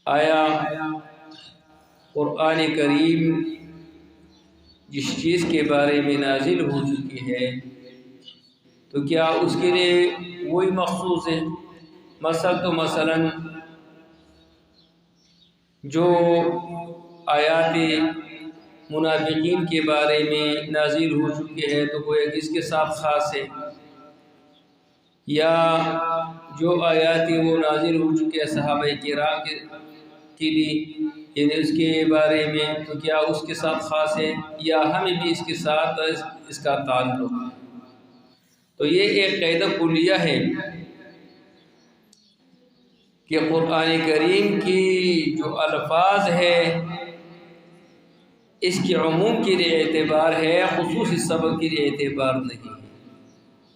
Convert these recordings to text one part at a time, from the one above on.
آیا قرآن کریم جس چیز کے بارے میں نازل ہو چکی ہے تو کیا اس کے لیے وہی مخصوص ہے؟ مثلاً جو آیات منافقین کے بارے میں نازل ہو چکے ہیں تو وہ اس کے ساتھ خاص ہے، یا جو آیات وہ نازل ہو چکے ہیں صحابہ کرام کے لیے، یعنی اس کے بارے میں تو کیا اس کے ساتھ خاص ہے یا ہمیں بھی اس کے ساتھ اس کا تعلق؟ تو یہ ایک قاعدہ کلیہ ہے کہ قرآن کریم کی جو الفاظ ہے اس کے عموم کے لیے اعتبار ہے، خصوصی سبب کے لیے اعتبار نہیں،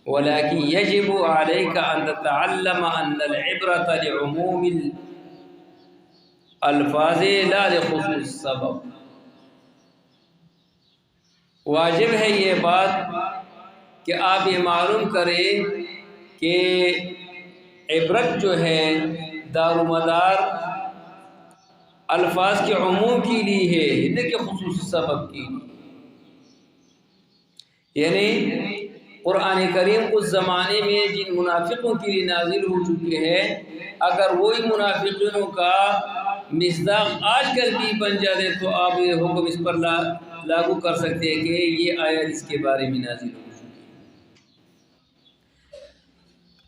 ولیکن یجب علیک ان تتعلم ان العبرۃ لعموم الفاظ لا لخصوص السبب۔ واجب ہے یہ بات کہ آپ یہ معلوم کریں کہ عبرت جو ہے دار و مدار الفاظ کے عموم کے لیے ہے، نہ کہ خصوصی سبب کی، یعنی قرآن کریم اس زمانے میں جن منافقوں کے لیے نازل ہو چکے ہیں، اگر وہی منافقوں کا مصداق آج کل بھی بن جاتے تو آپ یہ حکم اس پر لاگو کر سکتے ہیں کہ یہ آیت اس کے بارے میں نازل ہو چکی ہے۔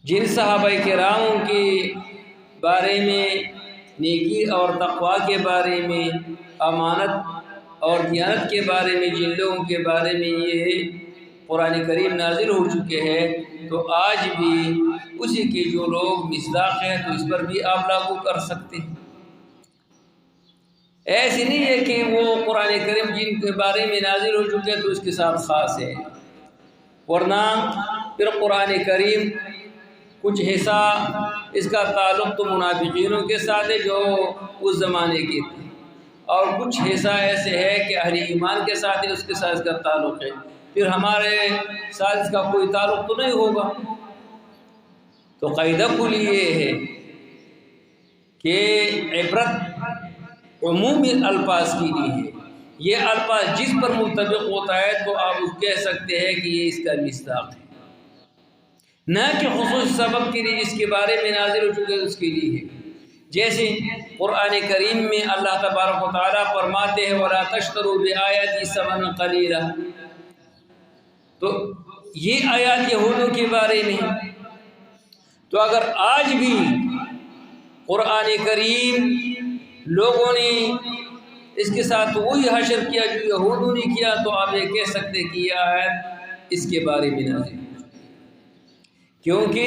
جن صحابہ کرام کے بارے میں، نیکی اور تقوی کے بارے میں، امانت اور دیانت کے بارے میں، جن لوگوں کے بارے میں یہ قرآن کریم نازل ہو چکے ہیں، تو آج بھی اسی کے جو لوگ مصداق ہیں تو اس پر بھی آپ لاگو کر سکتے ہیں۔ ایسی نہیں ہے کہ وہ قرآن کریم جن کے بارے میں نازل ہو چکے ہیں تو اس کے ساتھ خاص ہے، ورنہ پھر قرآن کریم کچھ حصہ اس کا تعلق تو منافقینوں کے ساتھ ہے جو اس زمانے کے تھے، اور کچھ حصہ ایسے ہے کہ اہل ایمان کے ساتھ ہے، اس کے ساتھ اس کا تعلق ہے، پھر ہمارے ساتھ اس کا کوئی تعلق تو نہیں ہوگا۔ تو قاعدہ کلی یہ ہے کہ عبرت عمومی الفاظ کے لیے ہے، یہ الفاظ جس پر منطبق ہوتا ہے تو آپ کہہ سکتے ہیں کہ یہ اس کا مصداق ہے، نہ کہ خصوص سبب کے لیے جس کے بارے میں نازل ہو چکے اس کے لیے ہے۔ جیسے قرآن کریم میں اللہ تبارک و تعالیٰ فرماتے ہیں وَلَا تَشْتَرُوا بِآيَاتِي ثَمَنًا قَلِيلًا، تو یہ آیات یہودوں کے بارے میں۔ تو اگر آج بھی قرآن کریم لوگوں نے اس کے ساتھ وہی حشر کیا جو یہودوں نے کیا تو آپ یہ کہہ سکتے کہ یہ آیت اس کے بارے میں نازل ہے، کیونکہ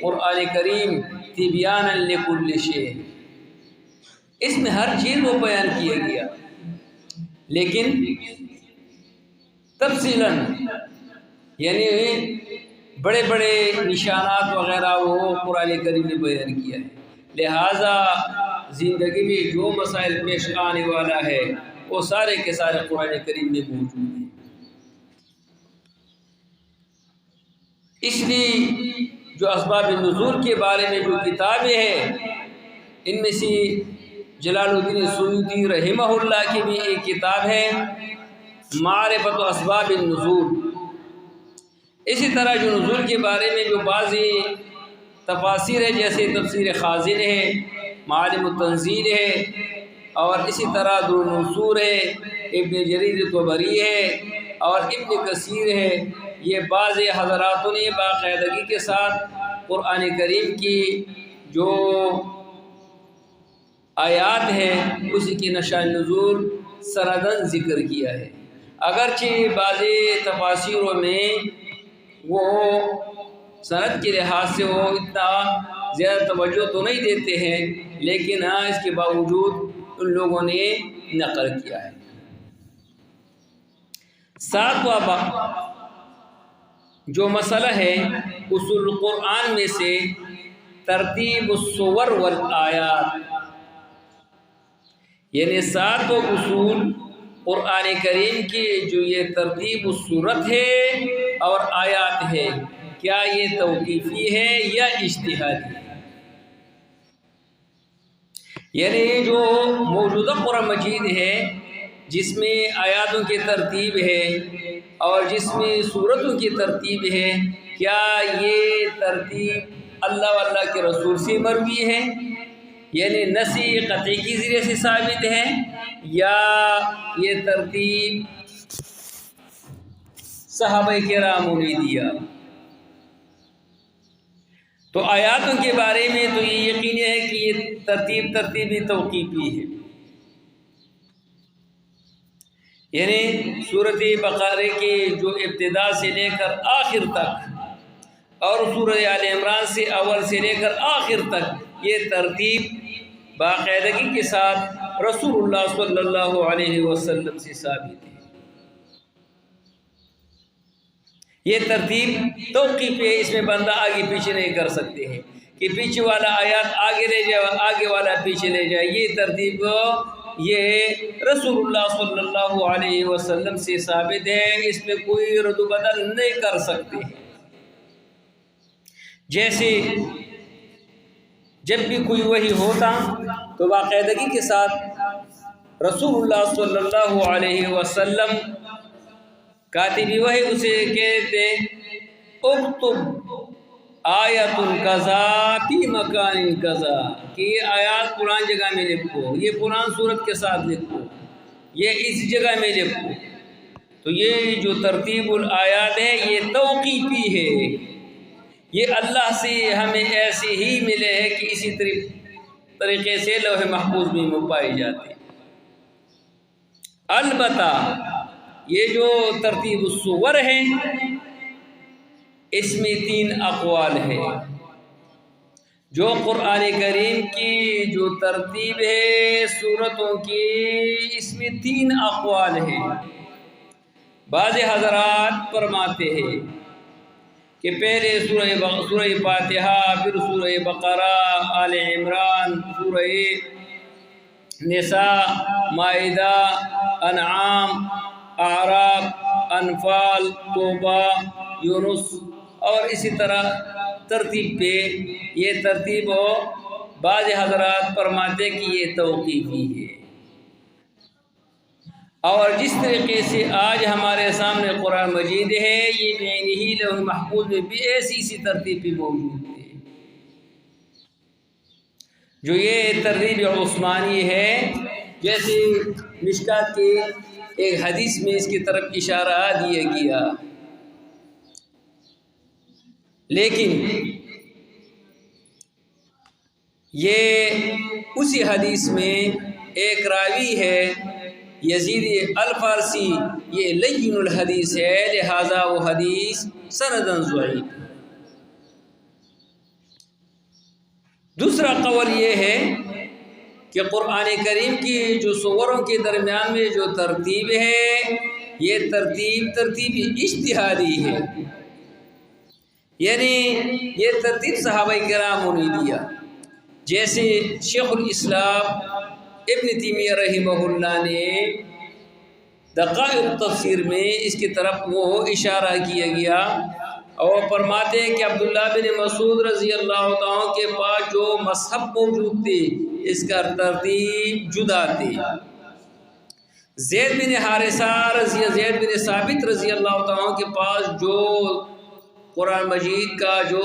قرآن کریم تبیانا لکل شیء، اس میں ہر چیز کو بیان کیا گیا، لیکن تفصیلاً، یعنی بڑے بڑے نشانات وغیرہ وہ قرآن کریم نے بیان کیا ہے، لہٰذا زندگی میں جو مسائل پیش آنے والا ہے وہ سارے کے سارے قرآن کریم میں موجود ہیں۔ اس لیے جو اسباب نزول کے بارے میں جو کتابیں ہیں، ان میں سے جلال الدین سیوطی رحمہ اللہ کی بھی ایک کتاب ہے معرفت اسباب النزول۔ اسی طرح جو نزول کے بارے میں جو بعضی تفاسیر ہے، جیسے تفسیر خازن ہے، معالم التنزیل ہے، اور اسی طرح در المنصور ہے، ابن جریر طبری ہے، اور ابن کثیر ہے، یہ بعض حضراتوں نے باقاعدگی کے ساتھ قرآن کریم کی جو آیات ہیں اسی کی نشان نزول سندن ذکر کیا ہے، اگرچہ بعض تفاسیروں میں وہ سند کے لحاظ سے وہ اتنا زیادہ توجہ تو نہیں دیتے ہیں، لیکن ہاں اس کے باوجود ان لوگوں نے نقل کیا ہے۔ ساتواں جو مسئلہ ہے اصول القرآن میں سے ترتیب الصور والآیات، یعنی 7 اصول قرآن کریم کی جو یہ ترتیب الصورت ہے اور آیات ہے، کیا یہ توقیفی ہے یا اجتہادی ہے؟ یعنی جو موجودہ قرآن مجید ہے جس میں آیاتوں کی ترتیب ہے اور جس میں صورتوں کی ترتیب ہے، کیا یہ ترتیب اللہ واللہ کے رسول سے مروی ہے، یعنی نصی قطعی کی ذریعے سے ثابت ہے، یا یہ ترتیب صحابہ کرام نے دیا؟ تو آیاتوں کے بارے میں تو یہ یقینی ہے کہ یہ ترتیبی توقیفی ہے، یعنی سورۃ بقرہ کی جو ابتدا سے لے کر آخر تک اور سورہ آل عمران سے اول سے لے کر آخر تک یہ ترتیب باقاعدگی کے ساتھ رسول اللہ صلی اللہ علیہ وسلم سے ثابت ہے۔ یہ ترتیب توقیفی ہے، اس میں بندہ آگے پیچھے نہیں کر سکتے ہیں کہ پیچھے والا آیات آگے لے جائے آگے والا پیچھے لے جائے۔ یہ ترتیب یہ رسول اللہ صلی اللہ علیہ وسلم سے ثابت ہے، اس میں کوئی رد و بدل نہیں کر سکتے ہیں۔ جیسے جب بھی کوئی وحی ہوتا تو باقاعدگی کے ساتھ رسول اللہ صلی اللہ علیہ وسلم کاتبی وحی اسے کہتے اکتب آیت کذا فی مکان کذا، کہ یہ آیات قرآن جگہ میں لکھو، یہ قرآن صورت کے ساتھ لکھو، یہ اس جگہ میں لکھو۔ تو یہ جو ترتیب الآیات ہے یہ توقیفی ہے، یہ اللہ سے ہمیں ایسے ہی ملے ہے کہ اسی طریقے سے لوح محفوظ میں پائی جاتی۔ البتہ یہ جو ترتیب الصور ہے اس میں 3 اقوال ہے۔ جو قرآن کریم کی جو ترتیب ہے سورتوں کی، اس میں 3 اقوال ہیں۔ بعض حضرات فرماتے ہیں کہ پہلے سورہ فاتحہ، پھر سورہ بقرہ، آل عمران، سورہ نساء، مائدہ، انعام، اعراف، انفال، توبہ، یونس، اور اسی طرح ترتیب پہ یہ ترتیب ہو۔ بعض حضرات فرماتے کہ یہ توقیفی ہے، اور جس طریقے سے آج ہمارے سامنے قرآن مجید ہے یہ بعینہ لوح محفوظ میں بھی ایسی سی ترتیب بھی موجود ہے۔ جو یہ ترتیب عثمانی ہے، جیسے مشکات کے ایک حدیث میں اس کی طرف اشارہ دیا گیا، لیکن یہ اسی حدیث میں ایک راوی ہے یزید الفارسی، یہ لین الحدیث ہے، لہذا وہ حدیث سنداً ضعیف۔ دوسرا قول یہ ہے کہ قرآن کریم کی جو سوروں کے درمیان میں جو ترتیب ہے یہ ترتیب اجتہادی ہے، یعنی یہ ترتیب صحابہ کرام نے دیا۔ جیسے شیخ الاسلام ابن تیمیہ رحمہ اللہ نے دقائق تفسیر میں اس کی طرف وہ اشارہ کیا گیا، اور فرماتے ہیں کہ عبداللہ بن مسعود رضی اللہ عنہ کے پاس جو مذہب موجود تھے اس کا ترتیب جدا تھی۔ زید بن حارثہ زید بن ثابت رضی اللہ عنہ کے پاس جو قرآن مجید کا جو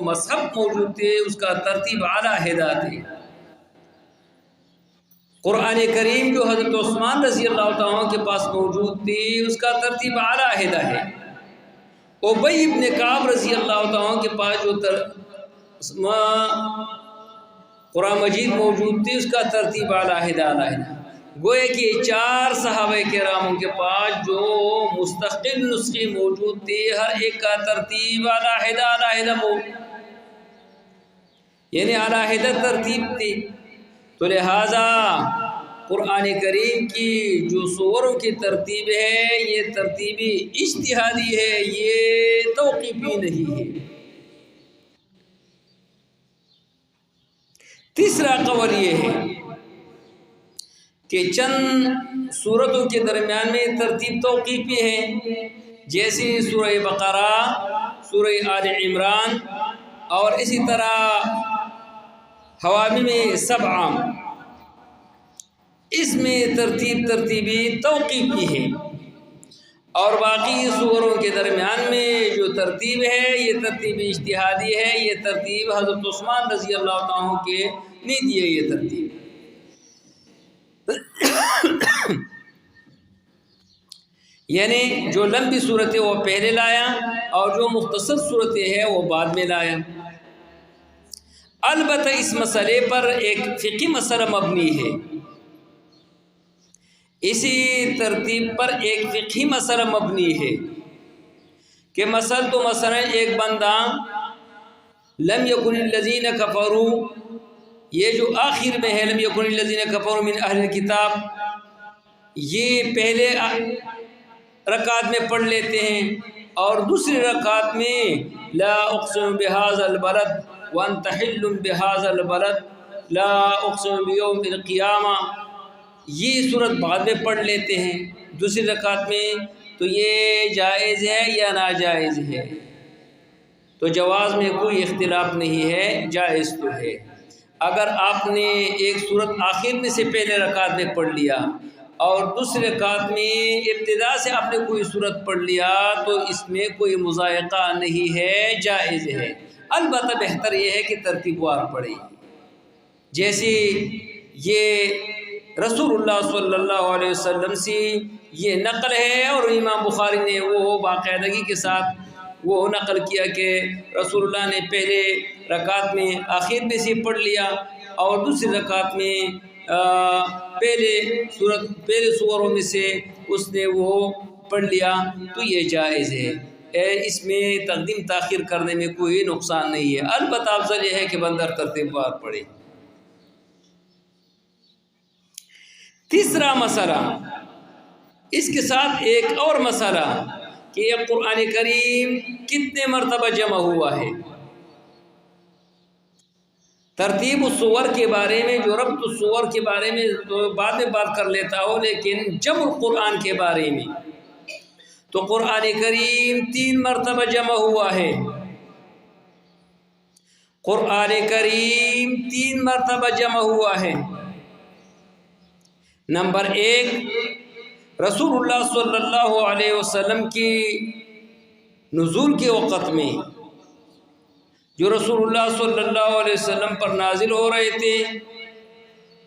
مذہب موجود تھے اس کا ترتیب علیحدہ تھے۔ قرآن کریم جو حضرت عثمان رضی اللہ عنہ کے پاس موجود تھی اس کا ترتیب علیحدہ ہے۔ ابی بن کعب رضی اللہ عنہ کے پاس جو قرآن مجید موجود تھی اس کا ترتیب علیحدہ۔ گویا کہ 4 صحابہ کرام کے پاس جو مستقل نسخے موجود تھے، ہر ایک کا ترتیب علیحدہ یعنی علیحدہ ترتیب تھی۔ تو لہٰذا قرآن کریم کی جو سوروں کی ترتیب ہے یہ ترتیبی اجتہادی ہے، یہ توقیفی نہیں ہے۔ تیسرا قول یہ ہے کہ چند سورتوں کے درمیان میں ترتیب توقیفی ہے، جیسے سورہ بقرہ، سورہ آل عمران، اور اسی طرح حوامی میں 7 اس میں ترتیبی توقیف کی ہے، اور باقی سوروں کے درمیان میں جو ترتیب ہے یہ ترتیب اجتہادی ہے، یہ ترتیب حضرت عثمان رضی اللہ تعالیٰ عنہ کے نے دی ہے یہ ترتیب۔ یعنی جو لمبی صورتیں وہ پہلے لایا اور جو مختصر صورتیں ہیں وہ بعد میں لایا۔ البتہ اس مسئلے پر ایک فقہی مسئلہ مبنی ہے، اسی ترتیب پر ایک فقہی مسئلہ مبنی ہے کہ مثلا ایک بندہ لم یکن الذین کفروا، یہ جو آخر میں ہے لم یکن الذین کفروا من اہل الکتاب، یہ پہلے رکعت میں پڑھ لیتے ہیں اور دوسری رکعت میں لا اقسم بہذا البلد وانت حل بہذا البلد لا اقسم بیوم القیامہ، یہ صورت بعد میں پڑھ لیتے ہیں دوسری رکعت میں، تو یہ جائز ہے یا ناجائز ہے؟ تو جواز میں کوئی اختلاف نہیں ہے، جائز تو ہے۔ اگر آپ نے ایک صورت آخر میں سے پہلے رکعت میں پڑھ لیا اور دوسری رکعت میں ابتدا سے آپ نے کوئی صورت پڑھ لیا تو اس میں کوئی مضائقہ نہیں ہے، جائز ہے۔ البتہ بہتر یہ ہے کہ ترتیب وار پڑھے، جیسے یہ رسول اللہ صلی اللہ علیہ وسلم سے یہ نقل ہے اور امام بخاری نے وہ باقاعدگی کے ساتھ وہ نقل کیا کہ رسول اللہ نے پہلے رکعت میں آخر میں سے پڑھ لیا اور دوسری رکعت میں پہلے سوروں میں سے اس نے وہ پڑھ لیا، تو یہ جائز ہے، اس میں تقدیم تاخیر کرنے میں کوئی نقصان نہیں ہے۔ البتہ افضل یہ ہے کہ بندہ ترتیب وار پڑھے۔ تیسرا مسئلہ، اس کے ساتھ ایک اور مسئلہ کہ یہ قرآن کریم کتنے مرتبہ جمع ہوا ہے۔ ترتیب السور کے بارے میں، جو ربط السور کے بارے میں تو بعد میں بات کر لیتا ہوں، لیکن جمع القرآن کے بارے میں تو قرآن کریم 3 مرتبہ جمع ہوا ہے۔ قرآن کریم 3 مرتبہ جمع ہوا ہے۔ نمبر 1، رسول اللہ صلی اللہ علیہ وسلم کی نزول کے وقت میں، جو رسول اللہ صلی اللہ علیہ وسلم پر نازل ہو رہے تھے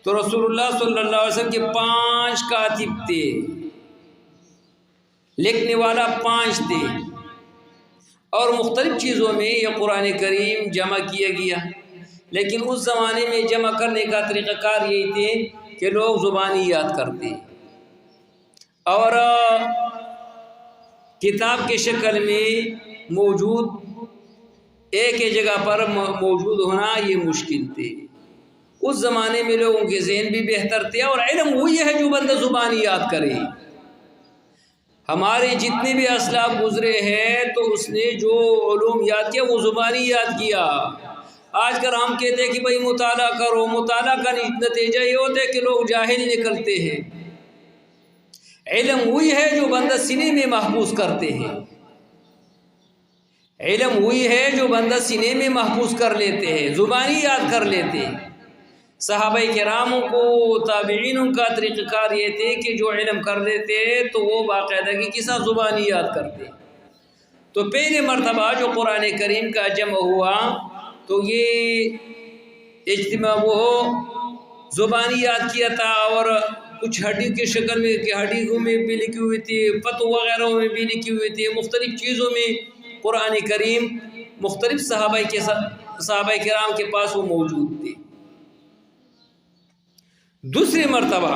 تو رسول اللہ صلی اللہ علیہ وسلم کے 5 کاتب تھے، لکھنے والا 5 تھے، اور مختلف چیزوں میں یہ قرآن کریم جمع کیا گیا، لیکن اس زمانے میں جمع کرنے کا طریقہ کار یہی تھے کہ لوگ زبانی یاد کرتے اور کتاب کے شکل میں موجود ایک ہی جگہ پر موجود ہونا یہ مشکل تھے۔ اس زمانے میں لوگوں کے ذہن بھی بہتر تھے، اور علم وہی ہے جو بندہ زبانی یاد کرے۔ ہمارے جتنے بھی اسلاف گزرے ہیں تو اس نے جو علوم یاد کیا وہ زبانی یاد کیا۔ آج کل ہم کہتے ہیں کہ بھائی مطالعہ کرو، مطالعہ کا نتیجہ یہ ہوتا ہے کہ لوگ جاہل نکلتے ہیں۔ علم وہی ہے جو بندہ سینے میں محفوظ کرتے ہیں، علم وہی ہے جو بندہ سینے میں محفوظ کر لیتے ہیں، زبانی یاد کر لیتے ہیں۔ صحابہ کراموں کو، تابعینوں کا طریقہ کار یہ تھے کہ جو علم کر لیتے تو وہ باقاعدگی کے ساتھ زبانی یاد کرتے۔ تو پہلے مرتبہ جو قرآن کریم کا جمع ہوا تو یہ اجتماع وہ زبانی یاد کیا تھا، اور کچھ ہڈی کے شکل میں کہ ہڈیوں میں بھی لکھی ہوئی تھی، فتح وغیرہ میں بھی لکھی ہوئی تھی، مختلف چیزوں میں قرآن کریم مختلف صحابہ کرام کے پاس وہ موجود تھے۔ دوسری مرتبہ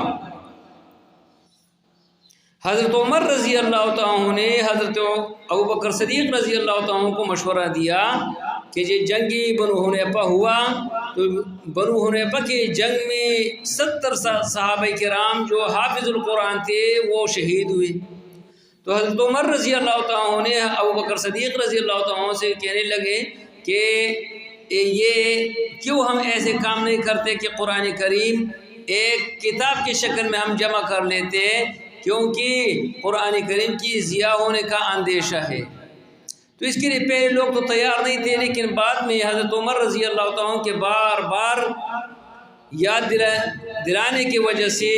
حضرت عمر رضی اللہ تعالیٰ نے حضرت ابوبکر صدیق رضی اللہ تعالیٰ کو مشورہ دیا کہ یہ جنگی بنو حنیفہ ہوا تو بنو حنیفہ کے جنگ میں 70 صحابہ کرام جو حافظ القرآن تھے وہ شہید ہوئے۔ تو حضرت عمر رضی اللہ تعالیٰ نے ابوبکر صدیق رضی اللہ تعالیٰ سے کہنے لگے کہ یہ کیوں ہم ایسے کام نہیں کرتے کہ قرآن کریم ایک کتاب کی شکل میں ہم جمع کر لیتے، کیونکہ قرآن کریم کی ضیاع ہونے کا اندیشہ ہے۔ تو اس کے لیے پہلے لوگ تو تیار نہیں تھے، لیکن بعد میں حضرت عمر رضی اللہ تعالیٰ کے بار بار یاد دلانے کی وجہ سے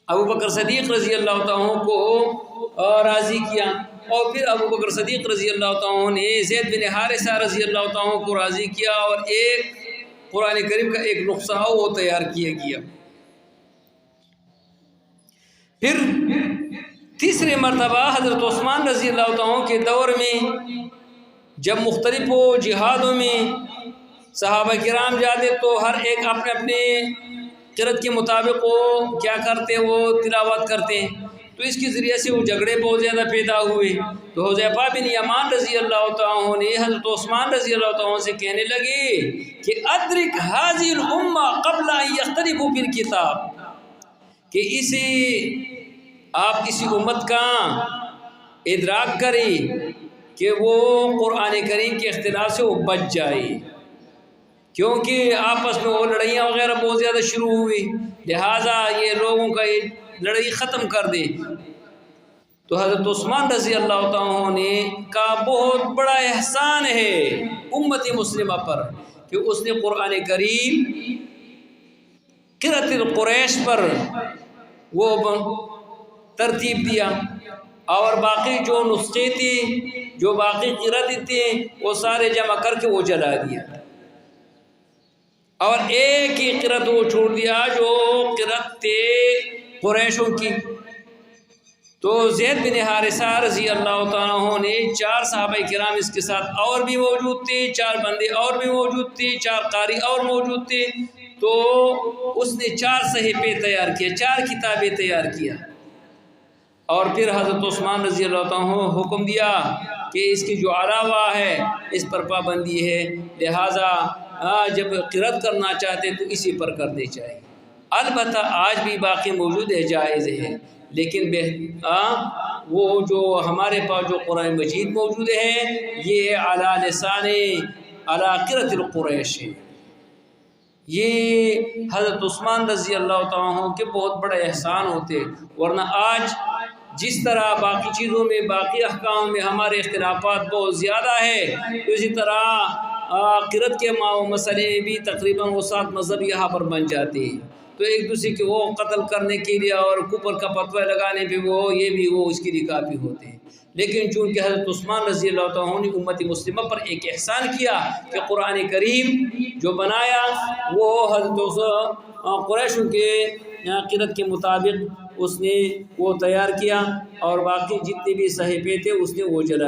ابو بکر صدیق رضی اللہ تعالیٰ عنہ کو راضی کیا، اور پھر ابو بکر صدیق رضی اللہ تعالیٰ عنہ نے زید بن حارثہ رضی اللہ تعالیٰ عنہ کو راضی کیا، اور ایک قرآن کریم کا ایک نسخہ وہ تیار کیا گیا۔ پھر تیسری مرتبہ حضرت عثمان رضی اللہ تعالیٰ عنہ کے دور میں جب مختلف جہادوں میں صحابہ کرام جاتے تو ہر ایک اپنے اپنے قرأت کے مطابق وہ کیا کرتے، وہ تلاوت کرتے، تو اس کے ذریعے سے وہ جھگڑے بہت زیادہ پیدا ہوئے۔ تو حذیفہ بن یمان رضی اللہ تعالیٰ عنہ نے حضرت عثمان رضی اللہ تعالیٰ عنہ سے کہنے لگے کہ ادرک حاضی الامہ قبل ان یختلفوا فی الکتاب، کہ اسے آپ کسی امت کا ادراک کریں کہ وہ قرآن کریم کے اختلاف سے وہ بچ جائے، کیونکہ آپس میں وہ لڑائیاں وغیرہ بہت زیادہ شروع ہوئی، لہٰذا یہ لوگوں کا یہ لڑائی ختم کر دے۔ تو حضرت عثمان رضی اللہ تعالیٰ عنہ نے کا بہت بڑا احسان ہے امت مسلمہ پر کہ اس نے قرآن کریم قرأت القریش پر وہ ترتیب دیا، اور باقی جو نسخے تھے، جو باقی قرأت تھے، وہ سارے جمع کر کے وہ جلا دیا، اور ایک ہی قرأت وہ چھوڑ دیا جو قرأت تھے قریشوں کی۔ تو زید بن حارثہ رضی اللہ تعالیٰ عنہ نے 4 صحابہ کرام اس کے ساتھ اور بھی موجود تھے، 4 بندے اور بھی موجود تھے، 4 قاری اور موجود تھے، تو اس نے 4 صحیفے تیار کیے، 4 کتابیں تیار کیا، اور پھر حضرت عثمان رضی اللہ تعالیٰ عنہ حکم دیا کہ اس کی جو علاوہ ہے اس پر پابندی ہے، لہٰذا جب قرأت کرنا چاہتے تو اسی پر کرنے چاہیے۔ البتہ آج بھی باقی موجود ہے، جائز ہے، لیکن وہ جو ہمارے پاس جو قرآن مجید موجود ہے یہ علی لسان علی قرأت القریش ہے۔ یہ حضرت عثمان رضی اللہ تعالیٰ عنہ کے بہت بڑے احسان ہوتے، ورنہ آج جس طرح باقی چیزوں میں، باقی احکام میں ہمارے اختلافات بہت زیادہ ہے، اسی طرح قرأت کے مسئلے بھی تقریباً وہ 7 مذہب یہاں پر بن جاتے ہیں، تو ایک دوسرے کے وہ قتل کرنے کے لیے اور کفر کا فتویٰ لگانے پہ وہ یہ بھی وہ اس کے لیے کافی ہوتے ہیں۔ لیکن چونکہ حضرت عثمان رضی اللہ تعالیٰ عنہ نے امت مسلمہ پر ایک احسان کیا کہ قرآن کریم جو بنایا وہ حضرت قریشوں کے قرأت کے مطابق اس نے وہ تیار کیا، اور باقی جتنے بھی صحیفے تھے اس نے وہ جلا